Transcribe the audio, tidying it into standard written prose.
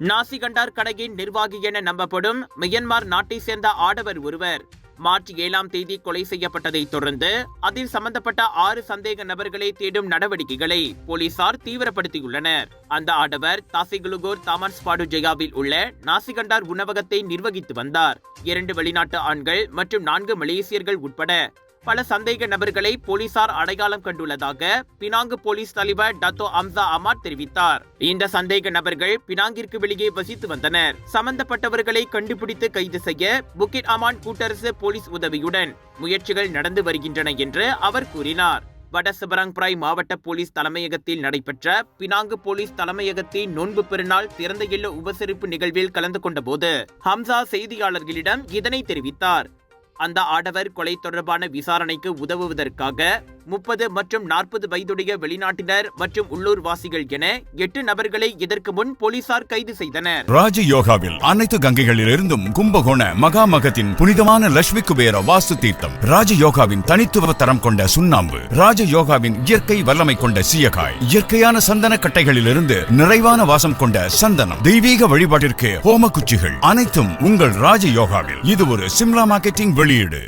நாசிகண்டார் கடையின் நிர்வாகி என நம்பப்படும் மியன்மார் நாட்டை சேர்ந்த ஆடவர் ஒருவர் மார்ச் 7ஆம் தேதி கொலை செய்யப்பட்டதை தொடர்ந்து அதில் சம்பந்தப்பட்ட 6 சந்தேக நபர்களை தேடும் நடவடிக்கைகளை போலீசார் தீவிரப்படுத்தியுள்ளனர். அந்த ஆடவர் தாசிகுலுகோர் தாமன்ஸ்பாடு ஜெயாவில் உள்ள நாசிகண்டார் உணவகத்தை நிர்வகித்து வந்தார். 2 வெளிநாட்டு ஆண்கள் மற்றும் 4 மலேசியர்கள் உட்பட பல சந்தேக நபர்களை போலீசார் அடையாளம் கண்டுள்ளதாக பினாங்கு போலீஸ் தலைவர் டத்தோ அம்சா அமாட் தெரிவித்தார். இந்த சந்தேக நபர்கள் பினாங்கிற்கு வெளியே வசித்து வந்தனர். சம்பந்தப்பட்டவர்களை கண்டுபிடித்து கைது செய்ய புக்கிட் அமான் கூட்டரசு போலீஸ் உதவியுடன் முயற்சிகள் நடந்து வருகின்றன என்று அவர் கூறினார். வட சிபராங்பிராய் மாவட்ட போலீஸ் தலைமையகத்தில் நடைபெற்ற பினாங்கு போலீஸ் தலைமையகத்தின் நோன்பு பெருநாள் திறந்த எல்ல உபசரிப்பு நிகழ்வில் கலந்து கொண்ட போது ஹம்சா செய்தியாளர்களிடம் இதனை தெரிவித்தார். அந்த ஆடவர் கொலை தொடர்பான விசாரணைக்கு உதவுவதற்காக 30 மற்றும் 40 வயதுடைய வெளிநாட்டினர் மற்றும் உள்ளூர் வாசிகள் என 8 நபர்களை இதற்கு முன் போலீசார் கைது செய்தனர். ராஜயோகாவில் அனைத்து கங்கைகளிலிருந்தும் கும்பகோண மகாமகத்தின் புனிதமான லட்சுமி குபேர வாஸ்து தீர்த்தம், ராஜயோகாவின் தனித்துவ தரம் கொண்ட சுண்ணாம்பு, ராஜயோகாவின் இயற்கை வல்லமை கொண்ட சீயக்காய், இயற்கையான சந்தன கட்டைகளிலிருந்து நிறைவான வாசம் கொண்ட சந்தனம், தெய்வீக வழிபாட்டிற்கு ஹோம குச்சிகள் அனைத்தும் உங்கள் ராஜயோகாவில். இது ஒரு சிம்லா மார்க்கெட்டிங் வெளியீடு.